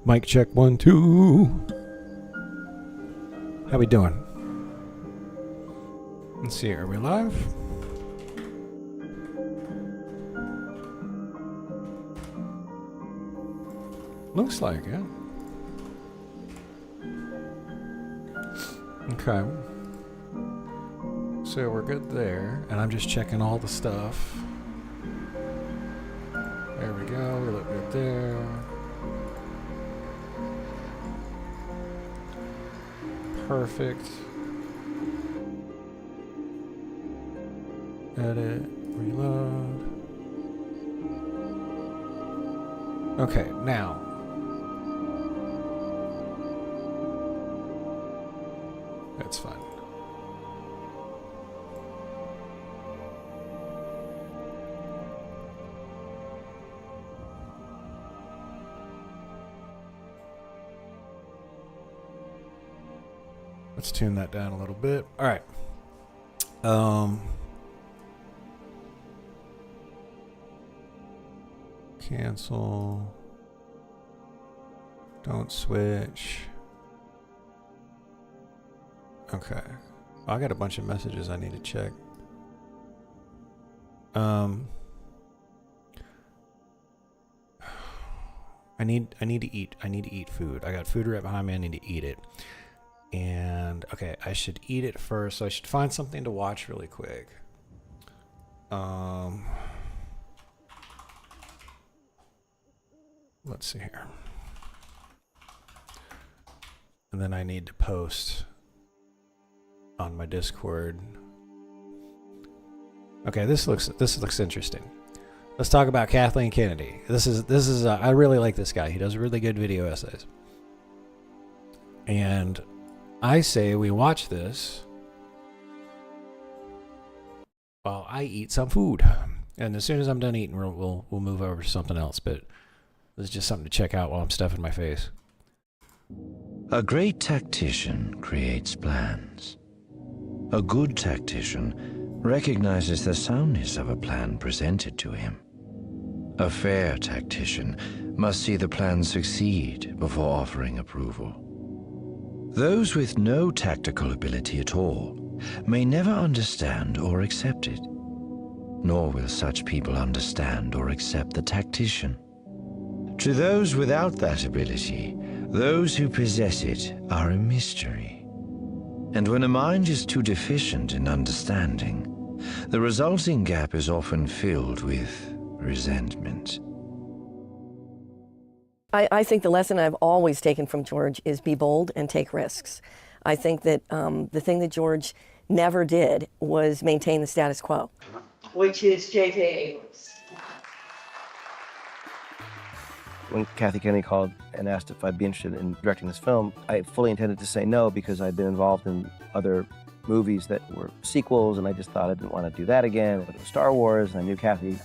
Mic check 1, 2. How we doing? Let's see, are we live? Looks like it. Okay. So we're good there, and I'm just checking all the stuff. There we go, we look good there. Perfect. Edit, reload. Okay, now. That's fine. Let's tune that down a little bit. All right. Cancel. Don't switch. Okay. I got a bunch of messages I need to check. I need to eat. I need to eat food. I got food right behind me. I need to eat it. And okay, I should eat it first. So I should find something to watch really quick. Let's see here. And then I need to post on my Discord. Okay, this looks interesting. Let's talk about Kathleen Kennedy. This is I really like this guy. He does really good video essays. And I say we watch this while I eat some food. And as soon as I'm done eating, we'll move over to something else. But this is just something to check out while I'm stuffing my face. A great tactician creates plans. A good tactician recognizes the soundness of a plan presented to him. A fair tactician must see the plan succeed before offering approval. Those with no tactical ability at all may never understand or accept it, nor will such people understand or accept the tactician. To those without that ability, those who possess it are a mystery. And when a mind is too deficient in understanding, the resulting gap is often filled with resentment. I think the lesson I've always taken from George is be bold and take risks. I think that the thing that George never did was maintain the status quo. Which is J.J. Abrams. When Kathy Kennedy called and asked if I'd be interested in directing this film, I fully intended to say no because I'd been involved in other movies that were sequels, and I just thought I didn't want to do that again. But it was Star Wars, and I knew Kathy.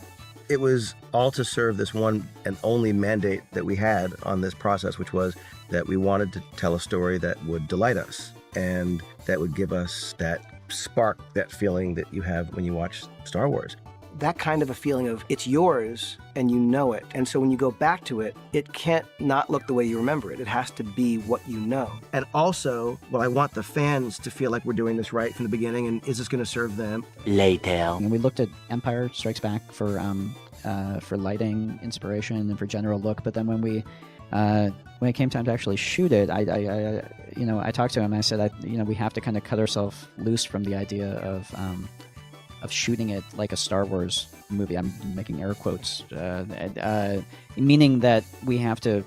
It was all to serve this one and only mandate that we had on this process, which was that we wanted to tell a story that would delight us and that would give us that spark, that feeling that you have when you watch Star Wars. That kind of a feeling of it's yours and you know it. And so when you go back to it, it can't not look the way you remember it. It has to be what you know. And also, well, I want the fans to feel like we're doing this right from the beginning, and is this going to serve them? Later. And we looked at Empire Strikes Back for lighting inspiration and for general look, but then when it came time to actually shoot it, I talked to him and I said, we have to kind of cut ourselves loose from the idea of shooting it like a Star Wars movie. I'm making air quotes, meaning that we have to,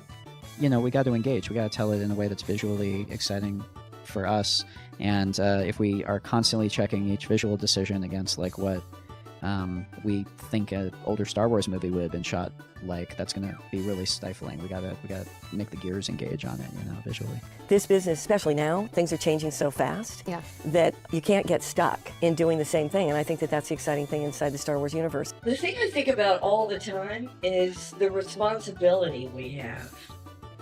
we got to engage. We got to tell it in a way that's visually exciting for us. And if we are constantly checking each visual decision against like what we think an older Star Wars movie would have been shot like, that's going to be really stifling. We gotta make the gears engage on it, visually. This business, especially now, things are changing so fast that you can't get stuck in doing the same thing. And I think that that's the exciting thing inside the Star Wars universe. The thing I think about all the time is the responsibility we have.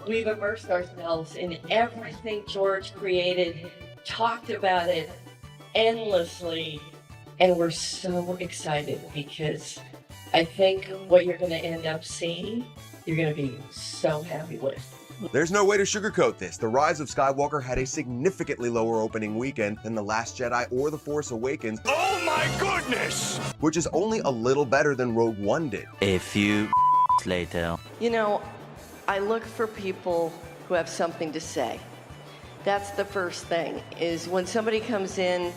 We've immersed ourselves in everything George created, talked about it endlessly, and we're so excited because I think what you're going to end up seeing, you're going to be so happy with. There's no way to sugarcoat this. The Rise of Skywalker had a significantly lower opening weekend than The Last Jedi or The Force Awakens. Oh my goodness! Which is only a little better than Rogue One did. A few later. You know, I look for people who have something to say. That's the first thing, is when somebody comes in,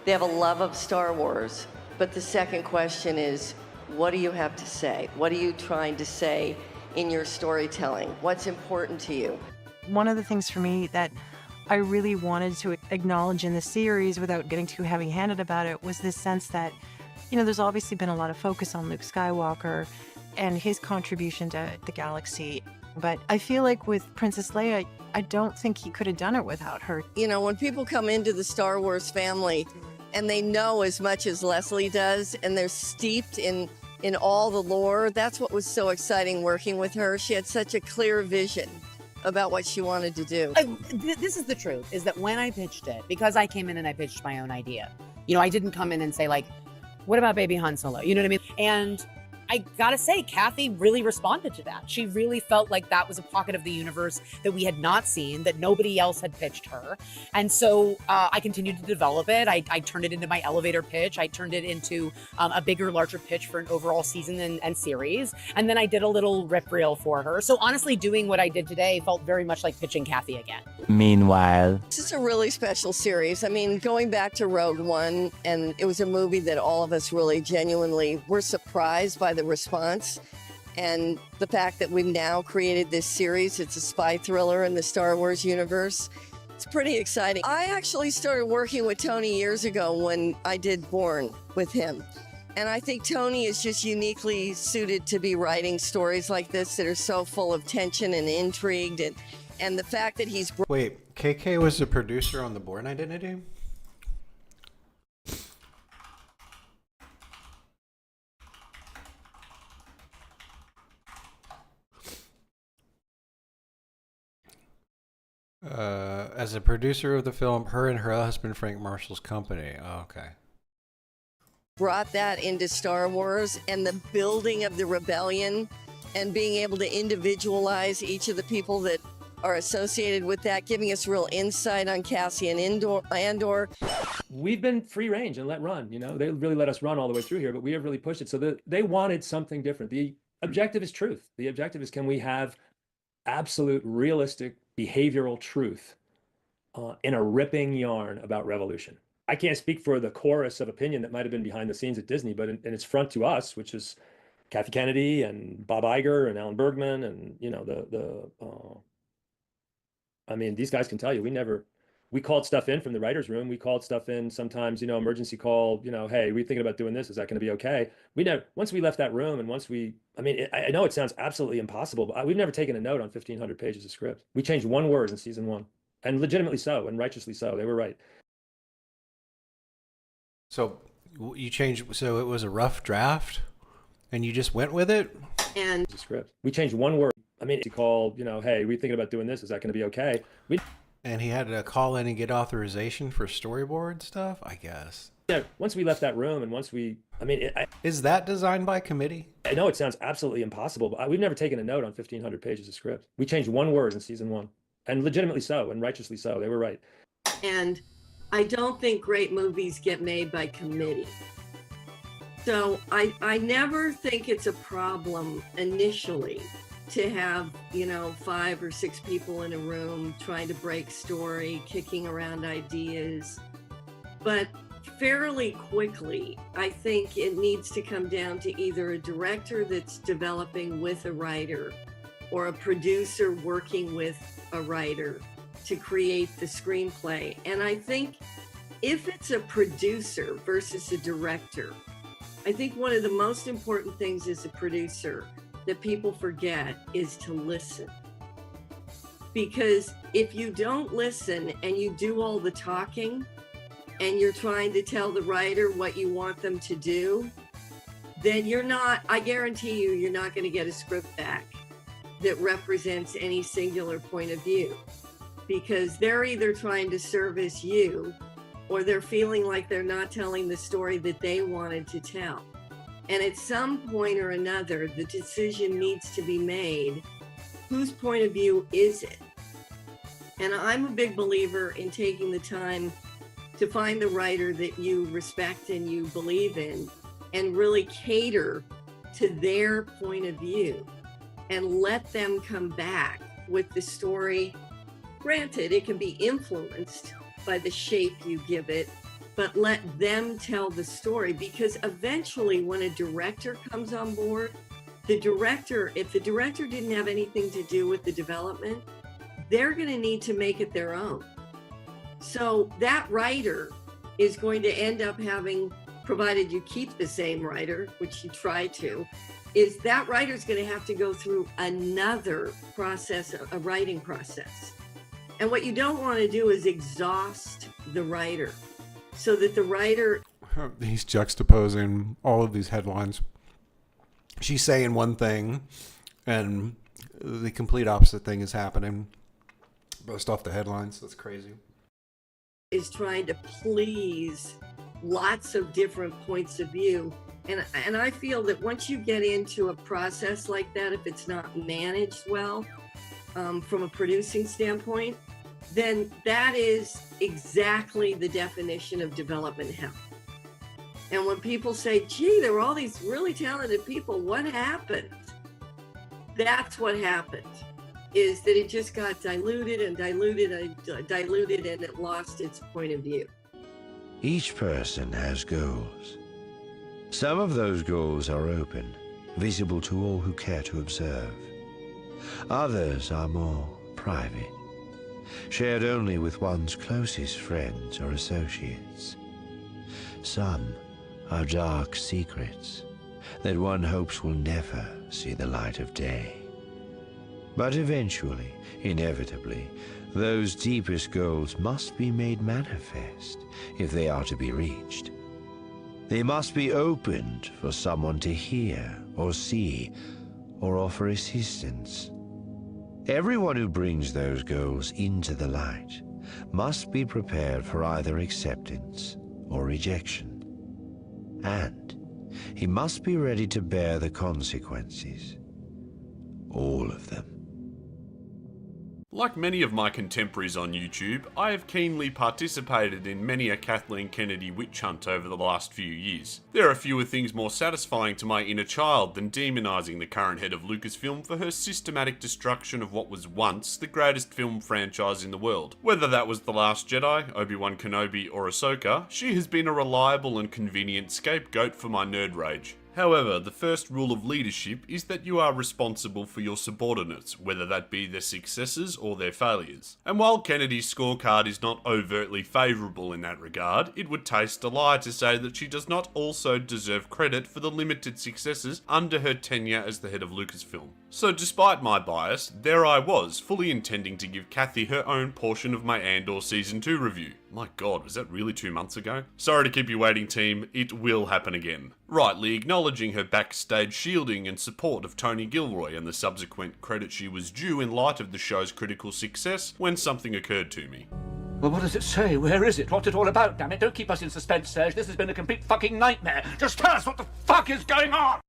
they have a love of Star Wars, but the second question is, what do you have to say? What are you trying to say in your storytelling? What's important to you? One of the things for me that I really wanted to acknowledge in the series without getting too heavy-handed about it was this sense that, you know, there's obviously been a lot of focus on Luke Skywalker and his contribution to the galaxy. But I feel like with Princess Leia, I don't think he could have done it without her. You know, when people come into the Star Wars family and they know as much as Leslie does and they're steeped in all the lore, that's what was so exciting working with her. She had such a clear vision about what she wanted to do. This is the truth, is that when I pitched it, because I came in and I pitched my own idea, you know, I didn't come in and say like, what about baby Han Solo? You know what I mean? And I gotta say, Kathy really responded to that. She really felt like that was a pocket of the universe that we had not seen, that nobody else had pitched her. And so I continued to develop it. I turned it into my elevator pitch. I turned it into a bigger, larger pitch for an overall season and series. And then I did a little rip reel for her. So honestly, doing what I did today felt very much like pitching Kathy again. Meanwhile, This is a really special series. I mean, going back to Rogue One, and it was a movie that all of us really genuinely were surprised by the response. And the fact that we've now created this series, it's a spy thriller in the Star Wars universe. It's pretty exciting. I actually started working with Tony years ago when I did Bourne with him. And I think Tony is just uniquely suited to be writing stories like this that are so full of tension and intrigue. And the fact that he's... Wait, KK was the producer on The Bourne Identity? As a producer of the film, her and her husband Frank Marshall's company. Oh, okay. brought that into Star Wars and the building of the rebellion and being able to individualize each of the people that are associated with that, giving us real insight on Cassian Andor. We've been free range and let run, you know, they really let us run all the way through here, but we have really pushed it. So they wanted something different. The objective is truth. The objective is, can we have absolute realistic behavioral truth in a ripping yarn about revolution? I can't speak for the chorus of opinion that might have been behind the scenes at Disney, but in its front to us, which is Kathy Kennedy and Bob Iger and Alan Bergman and, you know, I mean, these guys can tell you, we called stuff in from the writer's room. We called stuff in sometimes, you know, emergency call, you know, hey, we're thinking about doing this. Is that going to be okay? Once we left that room and I know it sounds absolutely impossible, but we've never taken a note on 1,500 pages of script. We changed one word in season 1, and legitimately so, and righteously so. They were right. So you changed, so it was a rough draft and you just went with it? And the script. We changed one word. I mean, he called, you know, hey, we're thinking about doing this. Is that going to be okay? And he had to call in and get authorization for storyboard stuff, I guess. Yeah, once we left that room and is that designed by committee? I know it sounds absolutely impossible, but we've never taken a note on 1,500 pages of script. We changed one word in season 1, and legitimately so, and righteously so. They were right. And I don't think great movies get made by committee. So I never think it's a problem initially to have, you know, 5 or 6 people in a room trying to break story, kicking around ideas. But fairly quickly, I think it needs to come down to either a director that's developing with a writer or a producer working with a writer to create the screenplay. And I think if it's a producer versus a director, I think one of the most important things as a producer that people forget is to listen. Because if you don't listen and you do all the talking and you're trying to tell the writer what you want them to do, then I guarantee you're not going to get a script back that represents any singular point of view, because they're either trying to service you or they're feeling like they're not telling the story that they wanted to tell. And at some point or another, the decision needs to be made whose point of view is it? And I'm a big believer in taking the time to find the writer that you respect and you believe in and really cater to their point of view and let them come back with the story. Granted, it can be influenced by the shape you give it, but let them tell the story, because eventually when a director comes on board, if the director didn't have anything to do with the development, they're going to need to make it their own. So that writer is going to end up having, provided you keep the same writer, which you try to, is that writer's going to have to go through another process, a writing process. And what you don't want to do is exhaust the writer so that the writer... He's juxtaposing all of these headlines. She's saying one thing and the complete opposite thing is happening based off the headlines. That's crazy. Is trying to please lots of different points of view. And I feel that once you get into a process like that, if it's not managed well from a producing standpoint, then that is exactly the definition of development hell. And when people say, gee, there were all these really talented people, what happened? That's what happened, is that it just got diluted and diluted and diluted, and it lost its point of view. Each person has goals. Some of those goals are open, visible to all who care to observe. Others are more private, shared only with one's closest friends or associates. Some are dark secrets that one hopes will never see the light of day. But eventually, inevitably, those deepest goals must be made manifest if they are to be reached. They must be opened for someone to hear or see or offer assistance. Everyone who brings those goals into the light must be prepared for either acceptance or rejection. And he must be ready to bear the consequences. All of them. Like many of my contemporaries on YouTube, I have keenly participated in many a Kathleen Kennedy witch hunt over the last few years. There are fewer things more satisfying to my inner child than demonising the current head of Lucasfilm for her systematic destruction of what was once the greatest film franchise in the world. Whether that was The Last Jedi, Obi-Wan Kenobi or Ahsoka, she has been a reliable and convenient scapegoat for my nerd rage. However, the first rule of leadership is that you are responsible for your subordinates, whether that be their successes or their failures. And while Kennedy's scorecard is not overtly favourable in that regard, it would taste a lie to say that she does not also deserve credit for the limited successes under her tenure as the head of Lucasfilm. So despite my bias, there I was, fully intending to give Kathy her own portion of my Andor Season 2 review. My god, was that really 2 months ago? Sorry to keep you waiting, team, it will happen again. Rightly acknowledging her backstage shielding and support of Tony Gilroy and the subsequent credit she was due in light of the show's critical success when something occurred to me. Well, what does it say? Where is it? What's it all about, damn it? Don't keep us in suspense, Serge. This has been a complete fucking nightmare. Just tell us what the fuck is going on!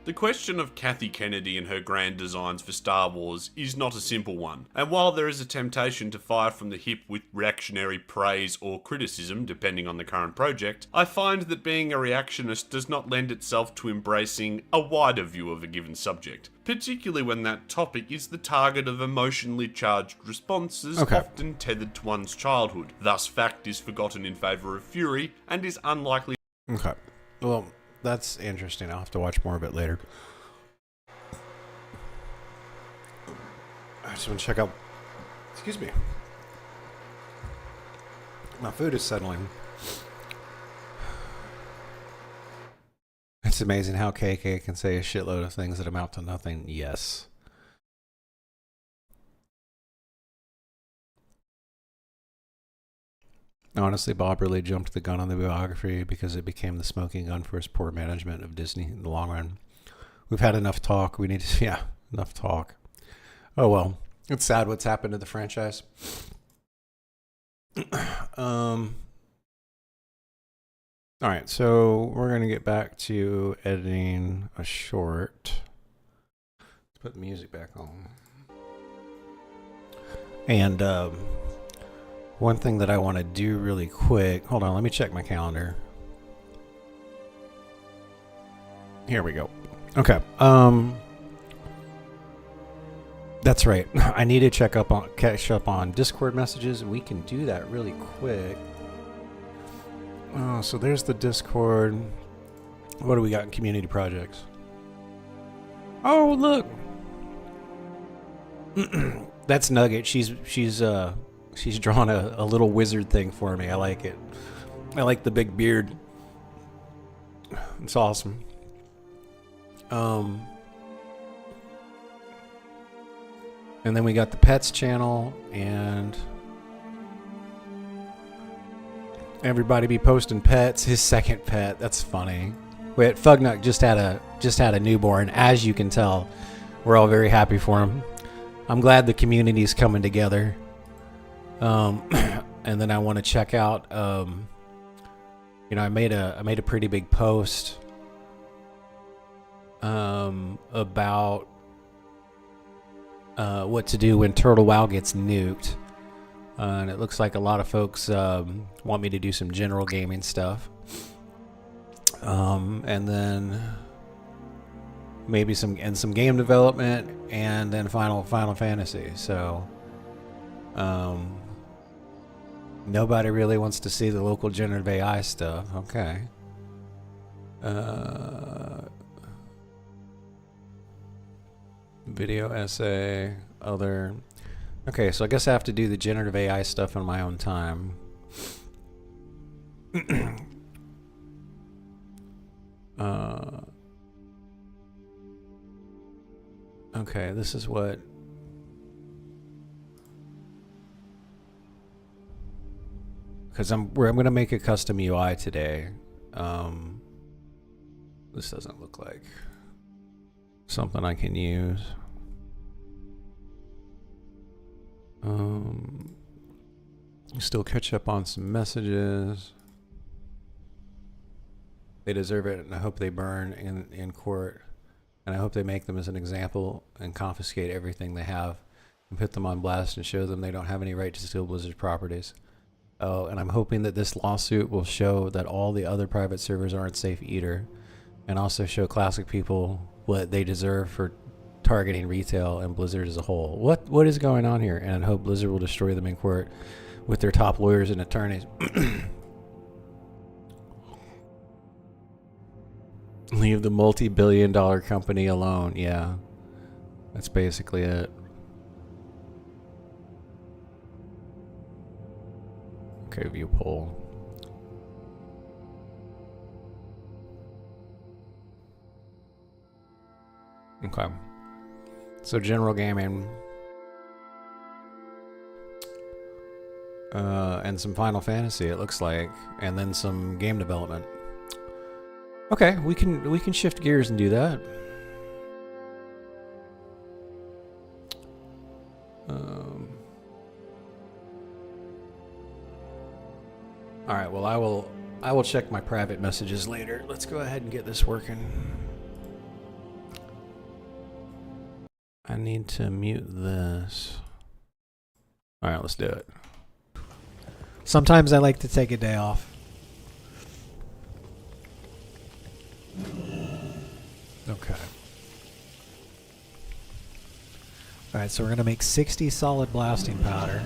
The question of Kathy Kennedy and her grand designs for Star Wars is not a simple one, and while there is a temptation to fire from the hip with reactionary praise or criticism depending on the current project, I find that being a reactionist does not lend itself to embracing a wider view of a given subject, particularly when that topic is the target of emotionally charged responses often tethered to one's childhood. Thus, fact is forgotten in favour of fury and is unlikely... Okay, well... That's interesting. I'll have to watch more of it later. I just want to check out... Excuse me. My food is settling. It's amazing how KK can say a shitload of things that amount to nothing. Yes. Honestly, Bob really jumped the gun on the biography because it became the smoking gun for his poor management of Disney in the long run. We've had enough talk. We need to, yeah, enough talk. Oh well, it's sad what's happened to the franchise. All right, so we're gonna get back to editing a short. Let's Put the music back on. And one thing that I want to do really quick. Hold on, let me check my calendar. Here we go. Okay. That's right. I need to catch up on Discord messages, and we can do that really quick. Oh, so there's the Discord. What do we got in community projects? Oh, look. That's Nugget. She's drawn a little wizard thing for me. I like it. I like the big beard. It's awesome. And then we got the pets channel, and everybody be posting pets. His second pet. That's funny. Wait, Fugnut just had a newborn. As you can tell, we're all very happy for him. I'm glad the community's coming together. And then I want to check out. You know, I made a pretty big post about what to do when Turtle WoW gets nuked. And it looks like a lot of folks want me to do some general gaming stuff. And then maybe some game development, and then Final Fantasy. So nobody really wants to see the local generative AI stuff. Okay. Video essay, other. Okay, so I guess I have to do the generative AI stuff in my own time. Okay, this is what. Because I'm going to make a custom UI today. This doesn't look like something I can use. Still catch up on some messages. They deserve it, and I hope they burn in court. And I hope they make them as an example and confiscate everything they have and put them on blast and show them they don't have any right to steal Blizzard's properties. Oh, and I'm hoping that this lawsuit will show that all the other private servers aren't safe either, and also show classic people what they deserve for targeting retail and Blizzard as a whole. What is going on here? And I hope Blizzard will destroy them in court with their top lawyers and attorneys. Leave the multi-billion-dollar company alone. Yeah, that's basically it. Okay, view poll. Okay. So general gaming. And some Final Fantasy, it looks like. And then some game development. Okay, we can shift gears and do that. All right, well, I will check my private messages later. Let's go ahead and get this working. I need to mute this. All right, let's do it. Sometimes I like to take a day off. Okay. All right, so we're going to make 60 solid blasting powder.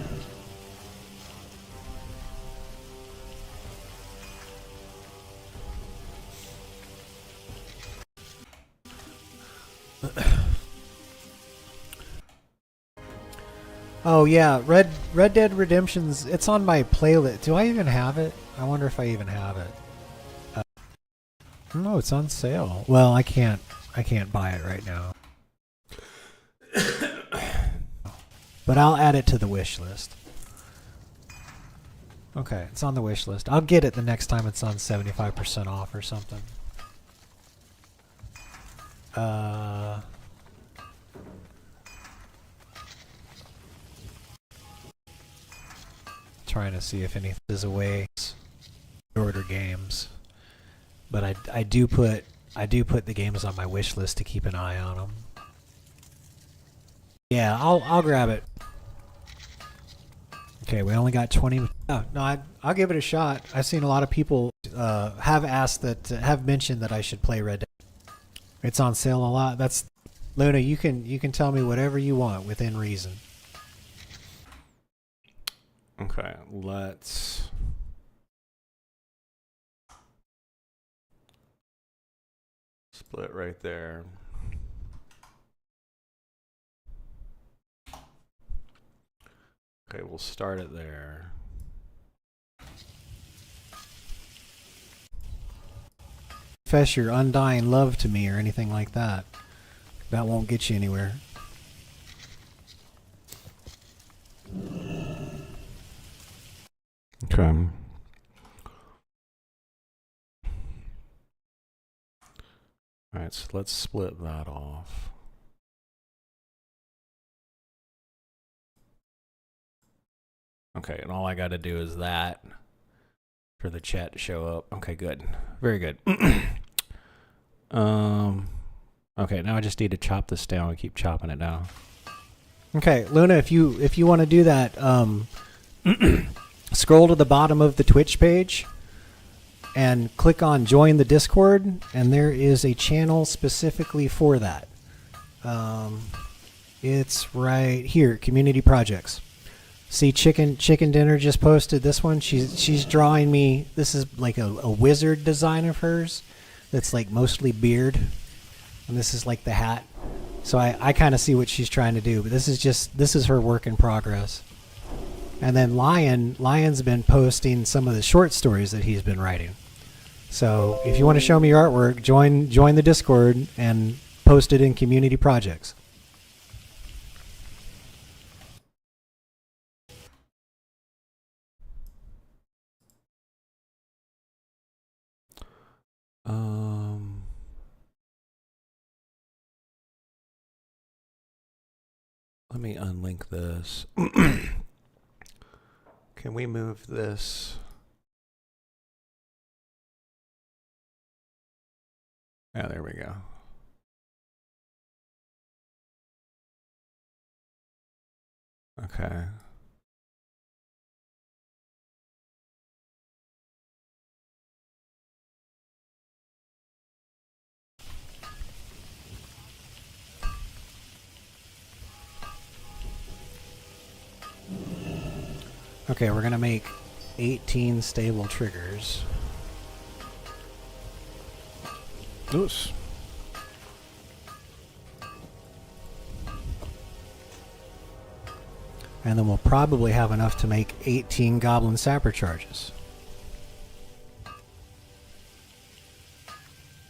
Oh yeah, Red Dead Redemption's, it's on my playlist. Do I even have it? I wonder if I even have it. No, it's on sale. Well, I can't buy it right now. But I'll add it to the wish list. Okay, it's on the wish list. I'll get it the next time it's on 75% off or something. Trying to see if any is a way to order games, but I do put the games on my wish list to keep an eye on them. Yeah, I'll grab it. Okay, we only got 20. Oh, no, I'll give it a shot. I've seen a lot of people have asked that, have mentioned that I should play Red Dead. It's on sale a lot. That's Luna. You can tell me whatever you want within reason. Okay, let's. Split right there. Okay, we'll start it there. Confess your undying love to me or anything like that. That won't get you anywhere. Okay. Alright, so let's split that off. Okay, and all I got to do is that for the chat to show up. Okay, good. Very good. Okay, now I just need to chop this down and keep chopping it down. Okay, Luna, if you want to do that, scroll to the bottom of the Twitch page and click on join the Discord, and there is a channel specifically for that. It's right here, community projects. See, chicken dinner just posted this one. She's drawing me. This is like a wizard design of hers that's like mostly beard, and this is like the hat. So I kind of see what she's trying to do, but this is her work in progress. And then Lion's been posting some of the short stories that he's been writing. So if you want to show me your artwork, join the Discord and post it in community projects. Let me unlink this. Can we move this? Yeah, there we go. Okay. Okay, we're gonna make 18 stable triggers. Oops. And then we'll probably have enough to make 18 goblin sapper charges.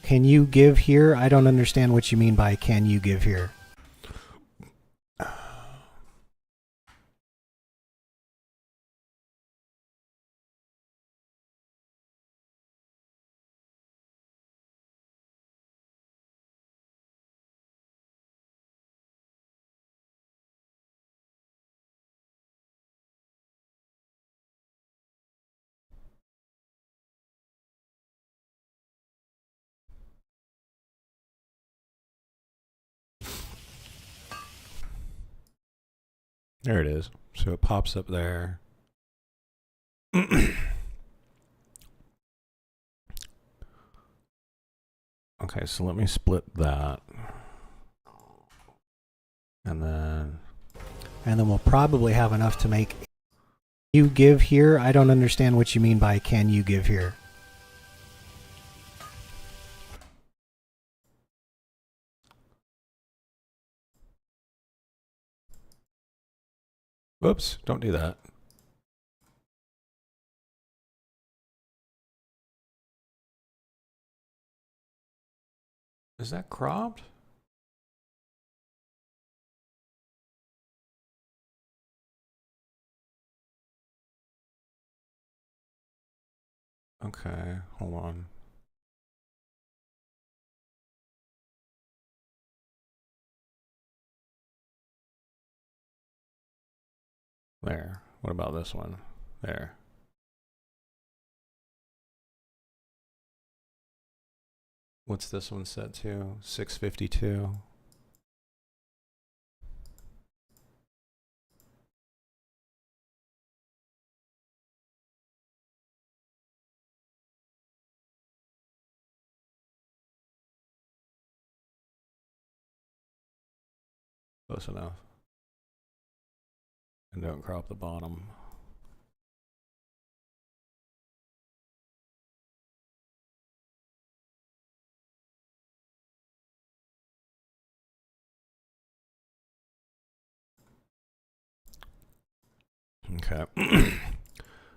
Can you give here? I don't understand what you mean by can you give here. There it is. So it pops up there. Okay, so let me split that. And then we'll probably have enough to make you give here. I don't understand what you mean by can you give here. Whoops, don't do that. Is that cropped? Okay, hold on. There. What about this one? There. What's this one set to? 652. Close enough. And don't crop the bottom. Okay.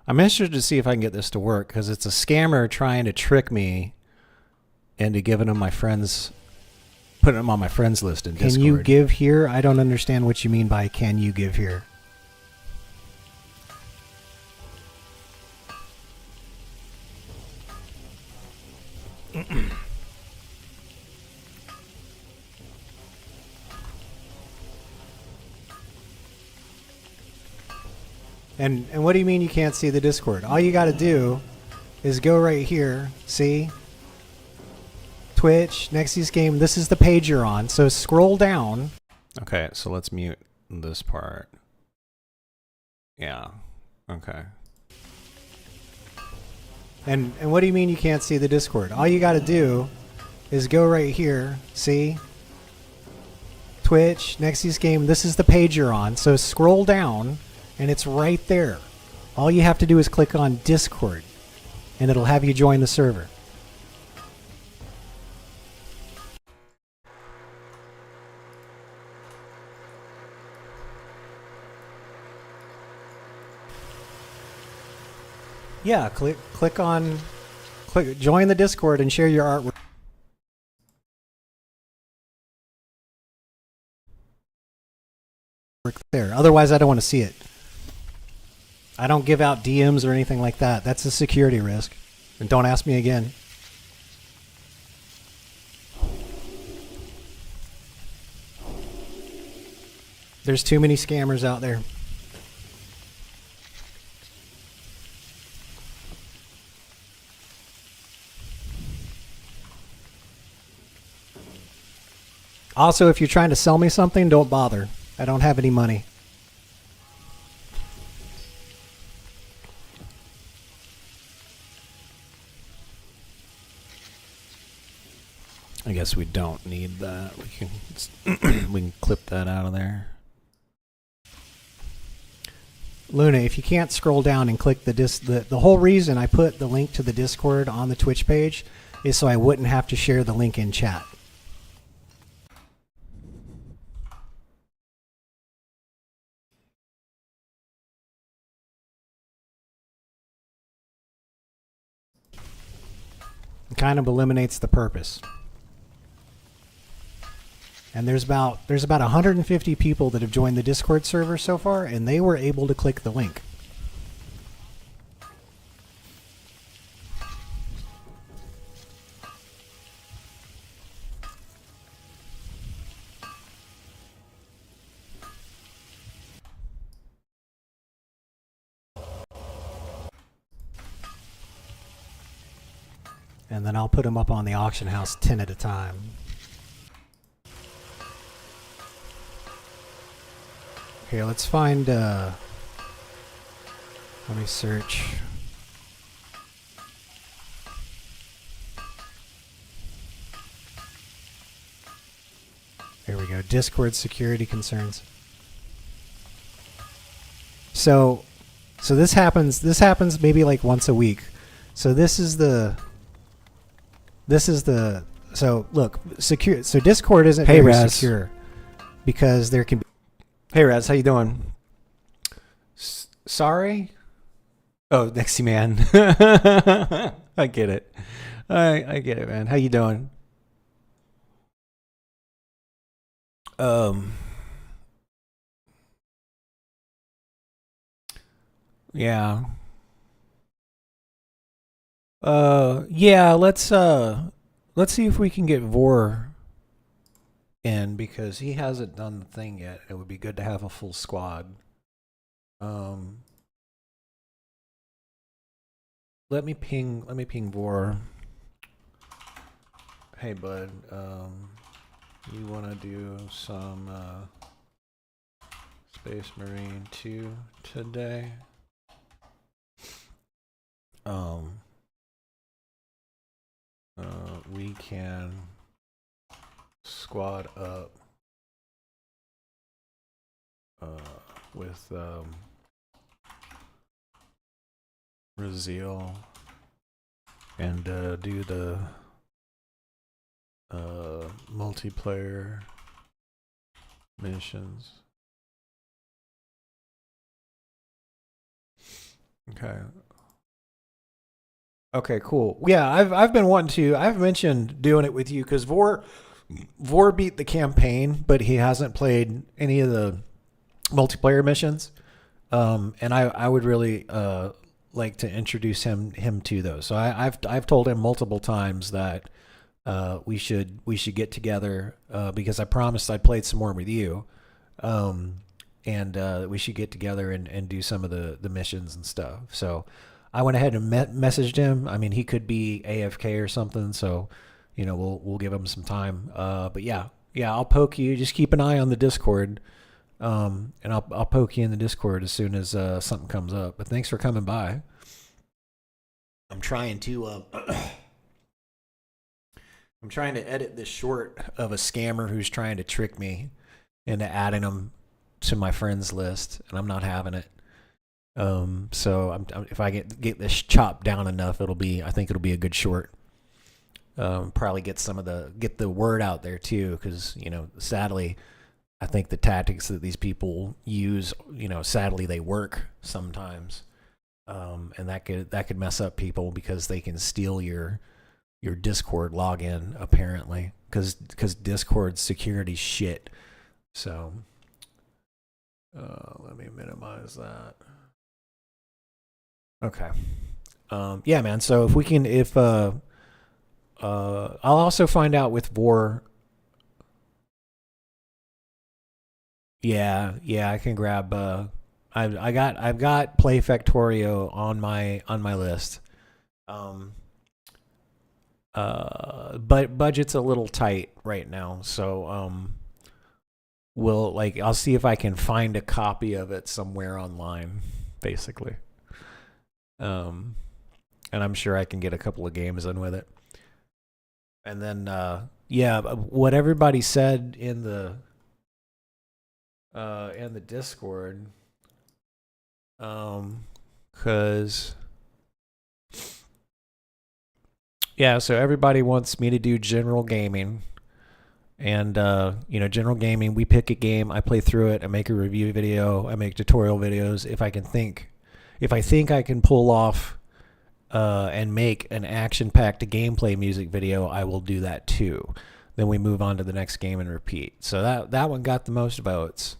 I'm interested to see if I can get this to work because it's a scammer trying to trick me into giving them my friends, putting them on my friends list in Discord. Can you give here? I don't understand what you mean by can you give here. And what do you mean you can't see the Discord? All you got to do is go right here. See? Twitch, Nexi's game. This is the page you're on. So scroll down. Okay, so let's mute this part. Yeah. Okay. And what do you mean you can't see the Discord? All you got to do is go right here. See? Twitch, Nexi's game. This is the page you're on. So scroll down. And it's right there. All you have to do is click on Discord, and it'll have you join the server. Yeah, click join the Discord and share your artwork. There. Otherwise, I don't want to see it. I don't give out DMs or anything like that. That's a security risk. And don't ask me again. There's too many scammers out there. Also, if you're trying to sell me something, don't bother. I don't have any money. I guess we don't need that. We can we can clip that out of there. Luna, if you can't scroll down and click the whole reason I put the link to the Discord on the Twitch page is so I wouldn't have to share the link in chat. It kind of eliminates the purpose. And there's about 150 people that have joined the Discord server so far, and they were able to click the link. And then I'll put them up on the auction house 10 at a time. Okay, let's find, let me search. There we go, Discord security concerns. So this happens maybe like once a week. So so look, secure, so Discord isn't very secure because there can be. Hey Raz, how you doing? Sorry? Oh, Nexy man. I get it. I get it, man. How you doing? Yeah. Yeah, let's see if we can get Vor in because he hasn't done the thing yet. It would be good to have a full squad. Let me ping Vor. Hey bud, you wanna do some Space Marine 2 today? We can squad up with Raziel and do the multiplayer missions. Okay. Okay, cool. Yeah, I've been wanting to. I've mentioned doing it with you because Vor beat the campaign, but he hasn't played any of the multiplayer missions. And I would really like to introduce him to those. So I've told him multiple times that we should get together because I promised I'd play some more with you, and we should get together and do some of the missions and stuff. So I went ahead and messaged him. I mean, he could be AFK or something, so we'll give him some time. But yeah, I'll poke you. Just keep an eye on the Discord, and I'll poke you in the Discord as soon as something comes up. But thanks for coming by. I'm trying to edit this short of a scammer who's trying to trick me into adding him to my friends list, and I'm not having it. So if I get this chopped down enough, I think it'll be a good short. Probably get the word out there too, because sadly, I think the tactics that these people use, sadly they work sometimes, and that could mess up people because they can steal your Discord login apparently, because Discord security shit. So let me minimize that. Okay. Yeah, man. So I'll also find out with Vor. Yeah, I can grab. I've got Play Factorio on my list. But budget's a little tight right now, so I'll see if I can find a copy of it somewhere online, basically. And I'm sure I can get a couple of games in with it. And then what everybody said in the Discord, cause so everybody wants me to do general gaming. And, general gaming, we pick a game, I play through it, I make a review video, I make tutorial videos. If I think I can pull off and make an action-packed gameplay music video, I will do that too. Then we move on to the next game and repeat. So that one got the most votes.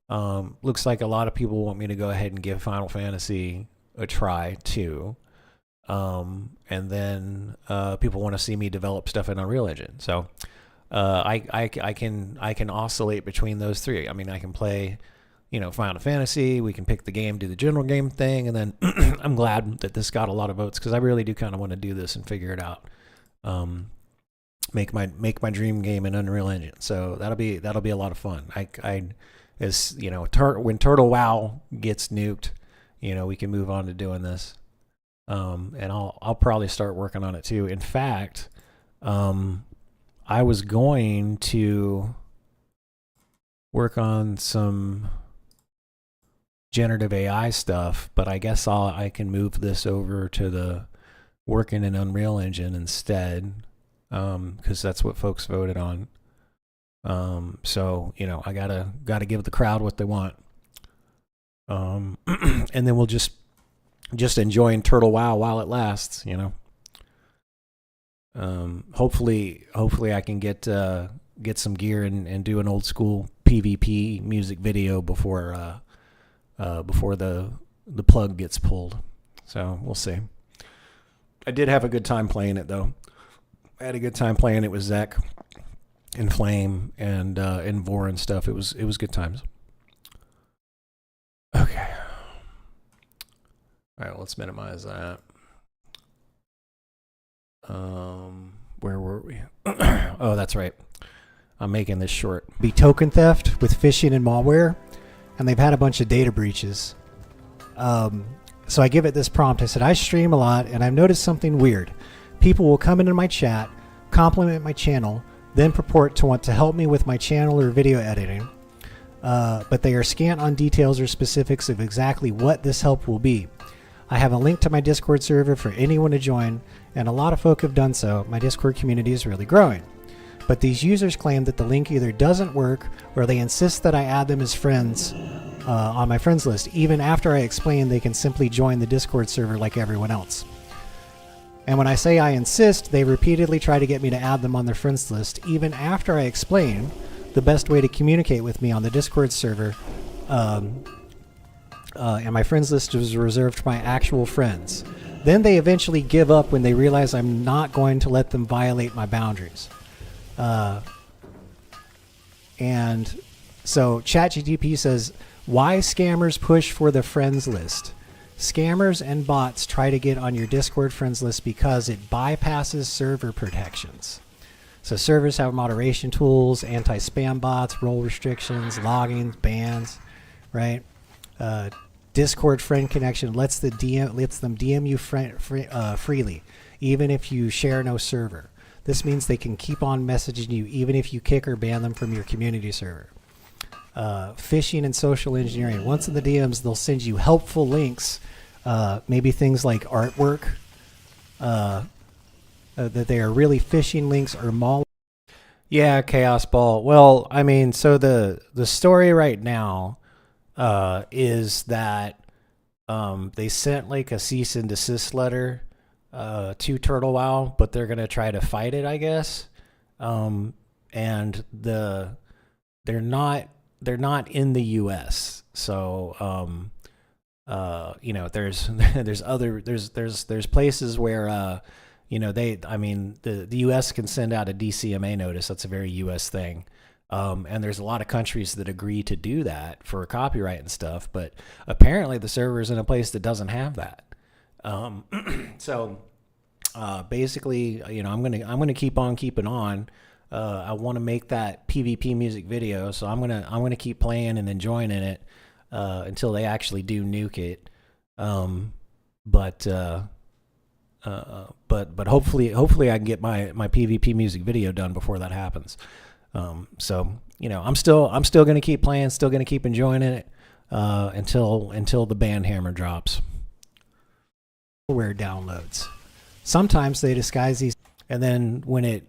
Looks like a lot of people want me to go ahead and give Final Fantasy a try too. And then people want to see me develop stuff in Unreal Engine. So I can oscillate between those three. I mean, I can play, Final Fantasy. We can pick the game, do the general game thing, and then I'm glad that this got a lot of votes because I really do kind of want to do this and figure it out. Make my dream game in Unreal Engine. So that'll be a lot of fun. When Turtle WoW gets nuked, we can move on to doing this. And I'll probably start working on it too. In fact, I was going to work on some generative AI stuff, but I guess I can move this over to the working in Unreal Engine instead, because that's what folks voted on. So I gotta give the crowd what they want. And then we'll just enjoying Turtle WoW while it lasts, Hopefully I can get some gear and do an old school PvP music video before the plug gets pulled. So we'll see. I did have a good time playing it though. I had a good time playing it with Zek and Flame and Vor and stuff. It was good times. Okay. All right, let's minimize that. Where were we? Oh, that's right. I'm making this short. Be token theft with phishing and malware, and they've had a bunch of data breaches. So I give it this prompt. I said, I stream a lot, and I've noticed something weird. People will come into my chat, compliment my channel, then purport to want to help me with my channel or video editing. but they are scant on details or specifics of exactly what this help will be. I have a link to my Discord server for anyone to join, and a lot of folk have done so. My Discord community is really growing. But these users claim that the link either doesn't work, or they insist that I add them as friends on my friends list, even after I explain they can simply join the Discord server like everyone else. And when I say I insist, they repeatedly try to get me to add them on their friends list, even after I explain the best way to communicate with me on the Discord server. And my friends list is reserved for my actual friends. Then they eventually give up when they realize I'm not going to let them violate my boundaries. And so ChatGPT says, why scammers push for the friends list? Scammers and bots try to get on your Discord friends list because it bypasses server protections. So servers have moderation tools, anti-spam bots, role restrictions, logging, bans, right? Discord friend connection lets them DM you freely, even if you share no server. This means they can keep on messaging you even if you kick or ban them from your community server. Phishing and social engineering. Once in the DMs, they'll send you helpful links, maybe things like artwork, that they are really phishing links or malware. Yeah, Chaos Ball. Well, I mean, so the story right now is that they sent like a cease and desist letter to Turtle WoW, but they're gonna try to fight it, I guess. And they're not in the U.S. So there's places where the U.S. can send out a DCMA notice. That's a very U.S. thing. And there's a lot of countries that agree to do that for copyright and stuff, but apparently the server is in a place that doesn't have that. So basically, I'm gonna keep on keeping on. I want to make that PvP music video, so I'm gonna keep playing and enjoying in it until they actually do nuke it. But hopefully I can get my PvP music video done before that happens. So I'm still gonna keep playing, still gonna keep enjoying it until the band hammer drops. Where downloads. Sometimes they disguise these, and then when it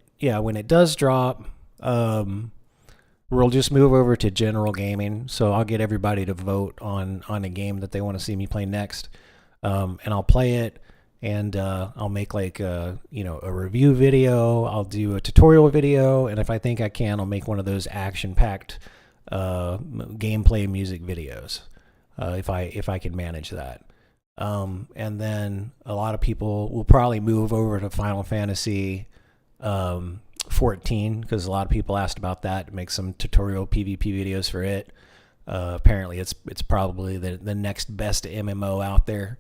does drop, we'll just move over to general gaming. So I'll get everybody to vote on a game that they want to see me play next, and I'll play it, and I'll make like a review video. I'll do a tutorial video, and if I think I can, I'll make one of those action-packed gameplay music videos if I can manage that. And then a lot of people will probably move over to Final Fantasy 14, because a lot of people asked about that, to make some tutorial PvP videos for it. Apparently it's probably the next best MMO out there.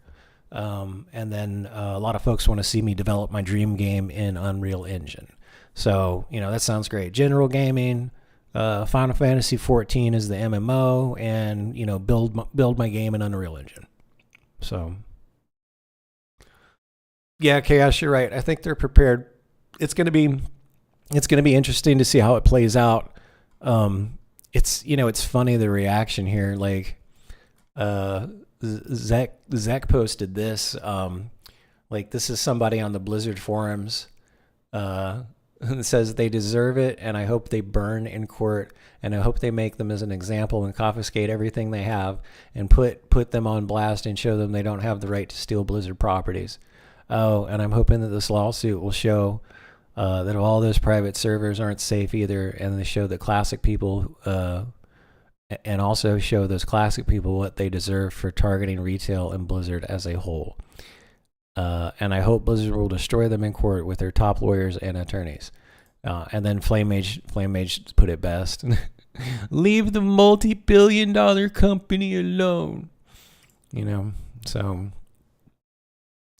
And then a lot of folks want to see me develop my dream game in Unreal Engine. So, that sounds great. General gaming, Final Fantasy 14 is the MMO, and, build my game in Unreal Engine. So, yeah, Chaos, you're right. I think they're prepared. It's going to be interesting to see how it plays out. It's funny, the reaction here. Like, Zach posted this. Like, this is somebody on the Blizzard forums. It says they deserve it, and I hope they burn in court, and I hope they make them as an example and confiscate everything they have and put them on blast and show them they don't have the right to steal Blizzard properties. Oh, and I'm hoping that this lawsuit will show that all those private servers aren't safe either, and they show that classic people and also show those classic people what they deserve for targeting retail and Blizzard as a whole. And I hope Blizzard will destroy them in court with their top lawyers and attorneys. And then Flame Mage put it best. Leave the multi-billion-dollar company alone. So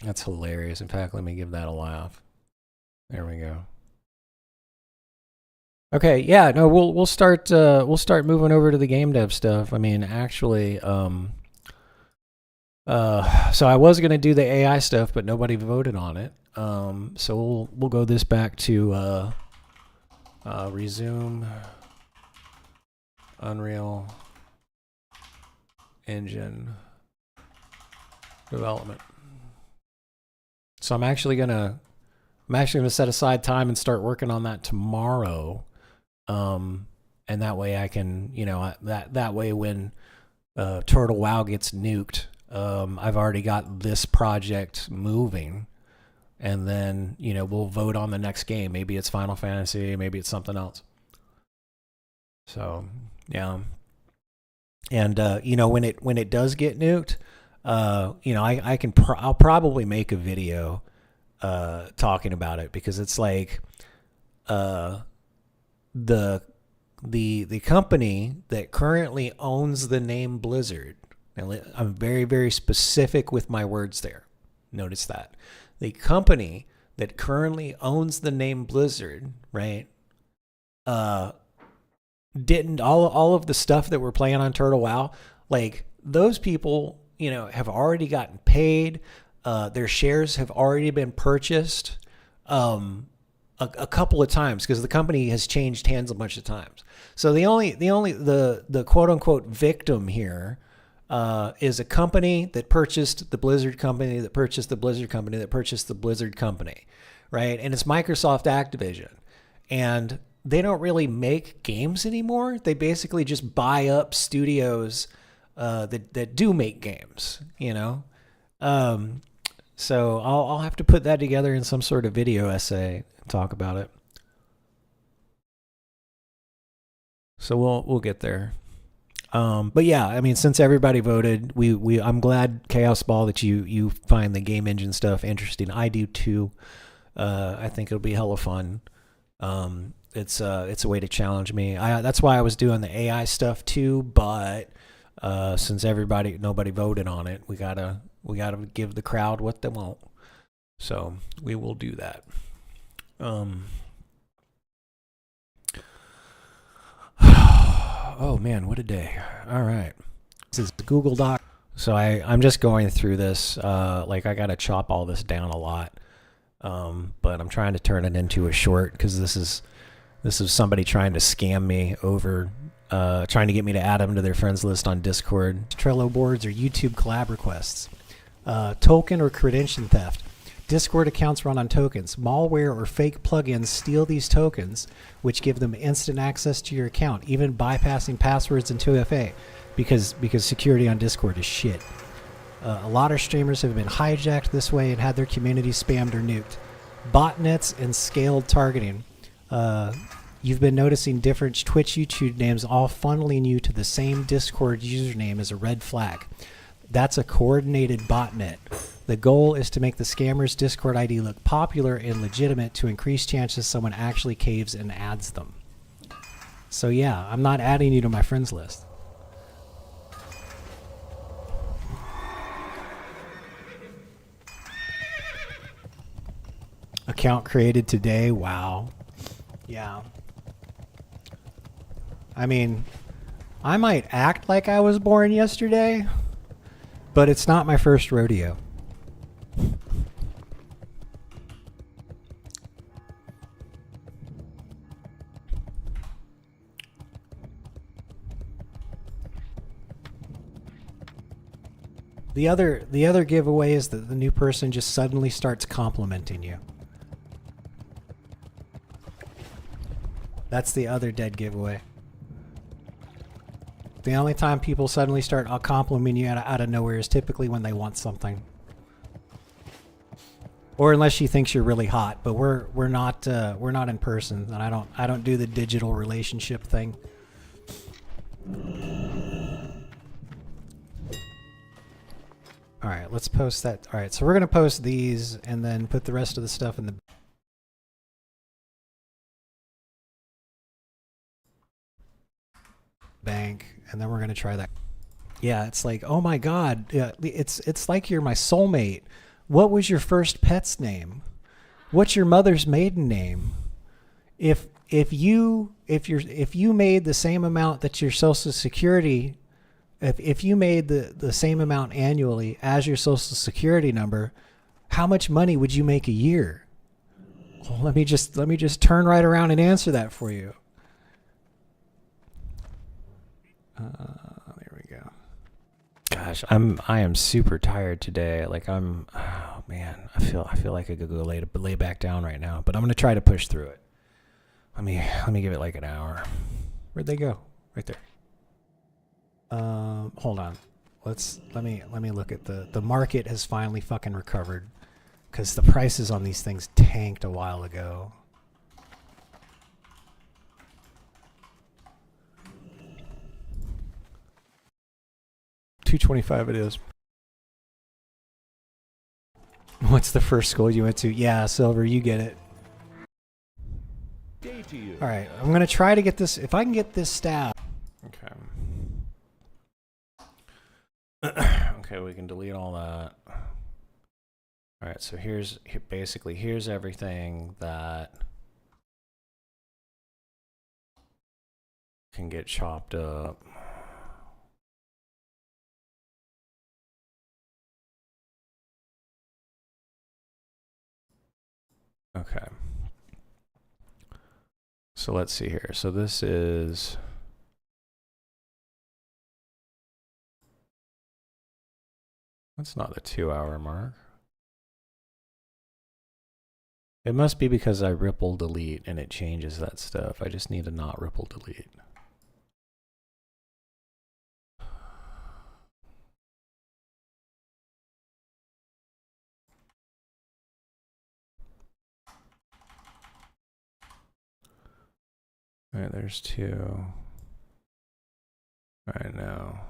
that's hilarious. In fact, let me give that a laugh. There we go. Okay, yeah, no, we'll start moving over to the game dev stuff. I mean, actually, so I was gonna do the AI stuff, but nobody voted on it. So we'll go this back to resume Unreal engine development. So I'm actually gonna set aside time and start working on that tomorrow. And that way I can, you know, that way when Turtle WoW gets nuked, I've already got this project moving, and then, you know, we'll vote on the next game. Maybe it's Final Fantasy, maybe it's something else. So yeah. And you know, when it does get nuked, you know, I'll probably make a video talking about it, because it's like the company that currently owns the name Blizzard. Now, I'm very, very specific with my words there. Notice that. The company that currently owns the name Blizzard, right? Didn't all of the stuff that we're playing on Turtle WoW, like, those people, you know, have already gotten paid. Their shares have already been purchased a couple of times, because the company has changed hands a bunch of times. So the quote unquote victim here is a company that purchased the Blizzard company, that purchased the Blizzard company, that purchased the Blizzard company, right? And it's Microsoft Activision. And they don't really make games anymore. They basically just buy up studios that do make games, you know? So I'll have to put that together in some sort of video essay and talk about it. So we'll get there. But yeah, I mean, since everybody voted, I'm glad, Chaos Ball, that you find the game engine stuff interesting. I do too. I think it'll be hella fun. It's a way to challenge me. That's why I was doing the AI stuff too. But since nobody voted on it, we gotta give the crowd what they want. So we will do that. Oh man, what a day. All right. This is Google Doc. So I'm just going through this. Like, I got to chop all this down a lot. But I'm trying to turn it into a short, because this is somebody trying to scam me over, trying to get me to add them to their friends list on Discord. Trello boards or YouTube collab requests. Token or credential theft. Discord accounts run on tokens. Malware or fake plugins steal these tokens, which give them instant access to your account, even bypassing passwords and 2FA, because security on Discord is shit. A lot of streamers have been hijacked this way and had their community spammed or nuked. Botnets and scaled targeting. You've been noticing different Twitch YouTube names all funneling you to the same Discord username as a red flag. That's a coordinated botnet. The goal is to make the scammer's Discord ID look popular and legitimate to increase chances someone actually caves and adds them. So yeah, I'm not adding you to my friends list. Account created today. Wow. Yeah. I mean, I might act like I was born yesterday, but it's not my first rodeo. The other giveaway is that the new person just suddenly starts complimenting you. That's the other dead giveaway. The only time people suddenly start complimenting you out of nowhere is typically when they want something. Or unless she thinks you're really hot, but we're not in person, and I don't do the digital relationship thing. All right, let's post that. All right, so we're gonna post these and then put the rest of the stuff in the bank, and then we're gonna try that. Yeah, it's like, oh my god, yeah, it's like you're my soulmate. What was your first pet's name? What's your mother's maiden name? If you made the same amount that your Social Security, if you made the same amount annually as your Social Security number, how much money would you make a year? Well, let me just turn right around and answer that for you. There we go. Gosh, I am super tired today. Like oh man, I feel like I could go lay back down right now, but I'm gonna try to push through it. Let me give it like an hour. Where'd they go? Right there. Hold on. Let me look at the market has finally fucking recovered, because the prices on these things tanked a while ago. $225 it is. What's the first school you went to? Yeah, Silver, you get it. All right, I'm gonna try to get this. If I can get this staff. Okay. Okay, we can delete all that. All right, so here's everything that can get chopped up. Okay. So let's see here. So this is that's not the 2-hour mark. It must be because I ripple delete and it changes that stuff. I just need to not ripple delete. All right, there's 2. All right, now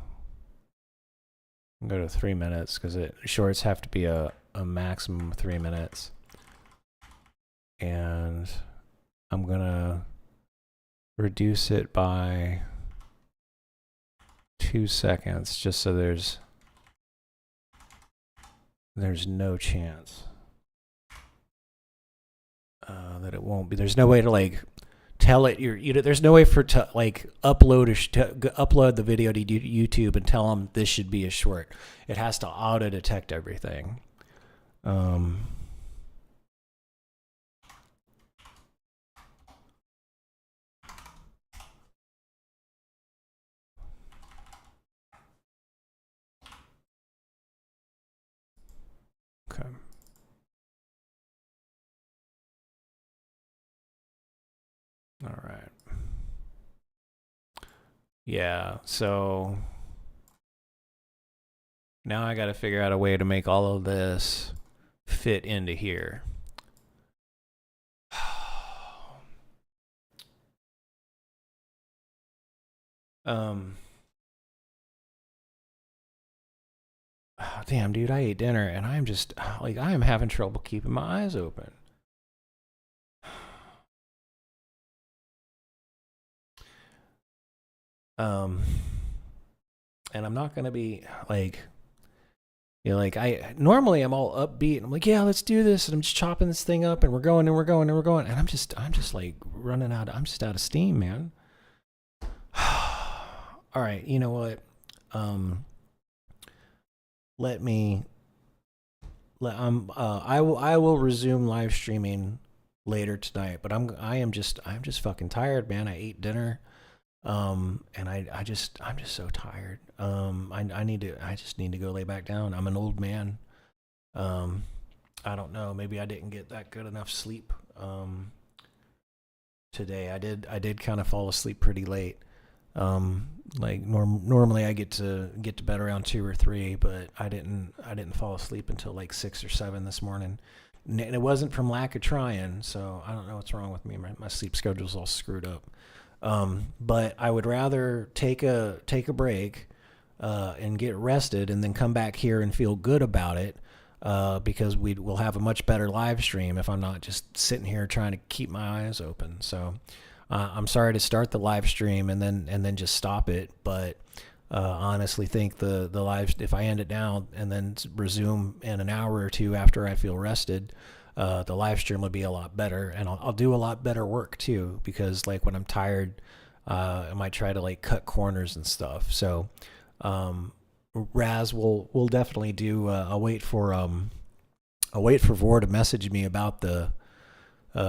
I'm gonna go to 3 minutes because shorts have to be a maximum of 3 minutes. And I'm gonna reduce it by 2 seconds just so there's no chance that it won't be. There's no way to like tell it there's no way for it to like upload the video to YouTube and tell them this should be a short. It has to auto detect everything. Okay. All right. Yeah, so now I got to figure out a way to make all of this fit into here. Oh, damn, dude, I ate dinner and I'm just like I am having trouble keeping my eyes open. And I'm not gonna be like, like normally I'm all upbeat and I'm like, yeah, let's do this, and I'm just chopping this thing up and we're going and we're going and we're going, and I'm just like running out. I'm just out of steam, man. All right, you know what? I will resume live streaming later tonight, but I'm just fucking tired, man. I ate dinner. And I'm just so tired. I just need to go lay back down. I'm an old man. I don't know. Maybe I didn't get that good enough sleep. Today I did kind of fall asleep pretty late. Like normally I get to bed around 2 or 3, but I didn't fall asleep until like 6 or 7 this morning. And it wasn't from lack of trying, so I don't know what's wrong with me. My sleep schedule's all screwed up. But I would rather take a break and get rested and then come back here and feel good about it, because we'll have a much better live stream if I'm not just sitting here trying to keep my eyes open. So I'm sorry to start the live stream and then just stop it, but honestly think the live, if I end it now and then resume in an hour or 2 after I feel rested, the live stream will be a lot better, and I'll do a lot better work too, because like when I'm tired, I might try to like cut corners and stuff. So Raz will definitely do. I'll wait for Vor to message me about the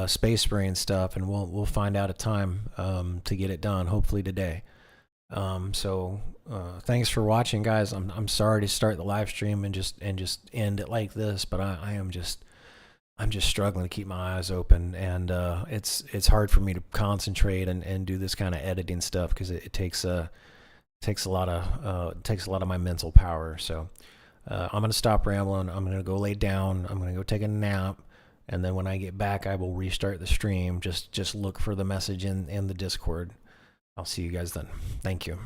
Space Marine stuff, and we'll find out a time to get it done, hopefully today. So thanks for watching, guys. I'm sorry to start the live stream and just end it like this, but I'm just struggling to keep my eyes open, and it's hard for me to concentrate and do this kind of editing stuff because it takes a lot of my mental power. So I'm gonna stop rambling. I'm gonna go lay down. I'm gonna go take a nap, and then when I get back, I will restart the stream. Just look for the message in the Discord. I'll see you guys then. Thank you.